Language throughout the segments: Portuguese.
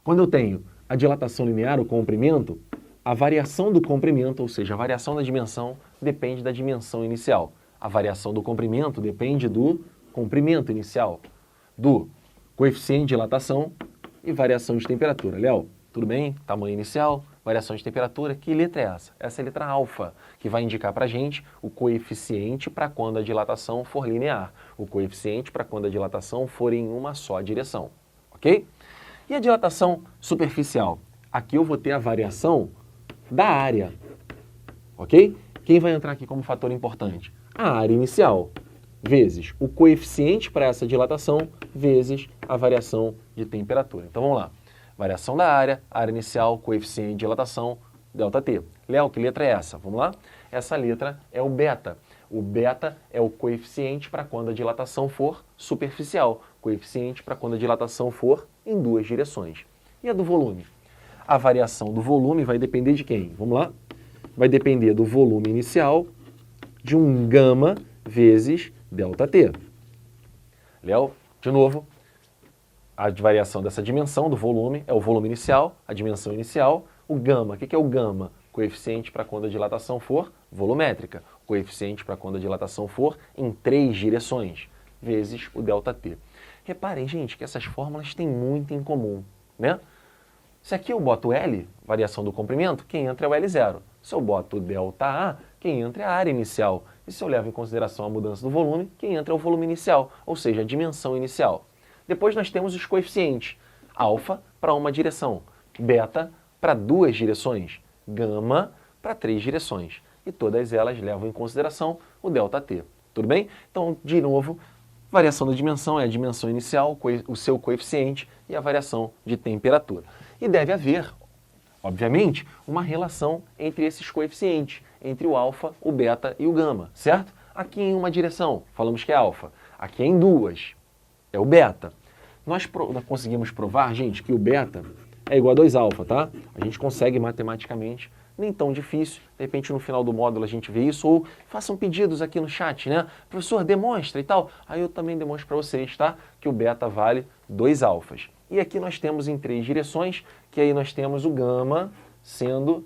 Quando eu tenho a dilatação linear, o comprimento, a variação do comprimento, ou seja, a variação da dimensão, depende da dimensão inicial. A variação do comprimento depende do comprimento inicial, do coeficiente de dilatação e variação de temperatura. Léo, tudo bem? Tamanho inicial, variação de temperatura. Que letra é essa? Essa é a letra alfa, que vai indicar para a gente o coeficiente para quando a dilatação for linear, o coeficiente para quando a dilatação for em uma só direção, ok? E a dilatação superficial? Aqui eu vou ter a variação da área, ok? Quem vai entrar aqui como fator importante? A área inicial, vezes o coeficiente para essa dilatação, vezes a variação de temperatura. Então vamos lá. Variação da área inicial, coeficiente de dilatação, ΔT. Léo, que letra é essa? Vamos lá? Essa letra é o beta. O beta é o coeficiente para quando a dilatação for superficial, coeficiente para quando a dilatação for em duas direções. E a do volume? A variação do volume vai depender de quem? Vamos lá? Vai depender do volume inicial de um gama vezes ΔT. Léo, de novo, a variação dessa dimensão do volume é o volume inicial, a dimensão inicial. O gama, o que é o gama? Coeficiente para quando a dilatação for volumétrica, coeficiente para quando a dilatação for em três direções, vezes o ΔT. Reparem, gente, que essas fórmulas têm muito em comum, né? Se aqui eu boto L, variação do comprimento, quem entra é o L0. Se eu boto ΔA, quem entra é a área inicial. E se eu levo em consideração a mudança do volume, quem entra é o volume inicial, ou seja, a dimensão inicial. Depois nós temos os coeficientes. Alfa para uma direção, beta para duas direções, gama para três direções. E todas elas levam em consideração o ΔT. Tudo bem? Então, de novo, variação da dimensão é a dimensão inicial, o seu coeficiente e a variação de temperatura. E deve haver, obviamente, uma relação entre esses coeficientes, entre o alfa, o beta e o gama, certo? Aqui em uma direção, falamos que é alfa. Aqui em duas, é o beta. Nós conseguimos provar, gente, que o beta é igual a 2α, tá? A gente consegue matematicamente, nem tão difícil. De repente, no final do módulo a gente vê isso, ou façam pedidos aqui no chat, né? Professor, demonstra e tal. Aí eu também demonstro para vocês, tá? Que o beta vale 2α. E aqui nós temos em três direções, que aí nós temos o gama sendo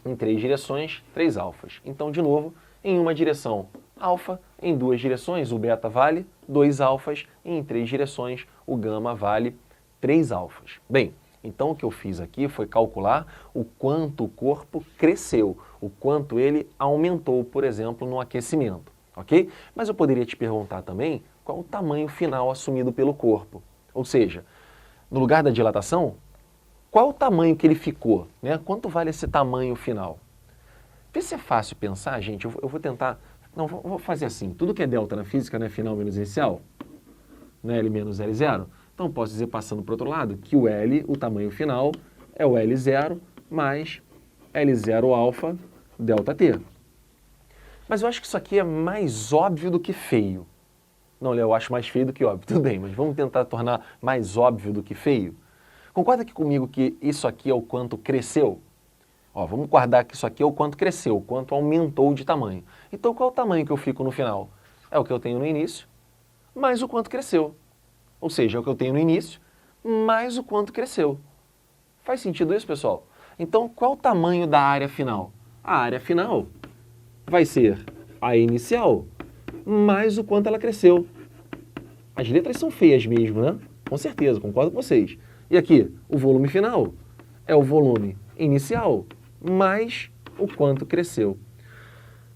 em três direções, 3α. Então, de novo, em uma direção, alfa, em duas direções, o beta vale 2α, e em três direções, o gama vale 3α. Bem, então o que eu fiz aqui foi calcular o quanto o corpo cresceu, o quanto ele aumentou, por exemplo, no aquecimento, ok? Mas eu poderia te perguntar também qual o tamanho final assumido pelo corpo. Ou seja, no lugar da dilatação, qual o tamanho que ele ficou, né? Quanto vale esse tamanho final? Vê se é fácil pensar, gente. Eu vou tentar... Não, vou fazer assim. Tudo que é delta na física, né? Final menos inicial, né? L menos L0. Então, posso dizer, passando para o outro lado, que o L, o tamanho final, é o L0 mais L0 alfa ΔT. Mas eu acho que isso aqui é mais óbvio do que feio. Não, Léo, eu acho mais feio do que óbvio. Tudo bem, mas vamos tentar tornar mais óbvio do que feio? Concorda aqui comigo que isso aqui é o quanto cresceu? Ó, vamos guardar que isso aqui é o quanto cresceu, o quanto aumentou de tamanho. Então, qual é o tamanho que eu fico no final? É o que eu tenho no início, mais o quanto cresceu. Ou seja, é o que eu tenho no início, mais o quanto cresceu. Faz sentido isso, pessoal? Então, qual o tamanho da área final? A área final vai ser a inicial, mais o quanto ela cresceu. As letras são feias mesmo, né? Com certeza, concordo com vocês. E aqui, o volume final é o volume inicial, mais o quanto cresceu.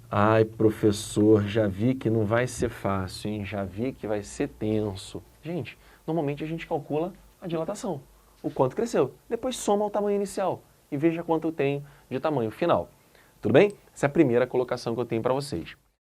Ai, professor, já vi que não vai ser fácil, hein? Já vi que vai ser tenso. Gente, normalmente a gente calcula a dilatação, o quanto cresceu. Depois soma o tamanho inicial e veja quanto eu tenho de tamanho final. Tudo bem? Essa é a primeira colocação que eu tenho para vocês.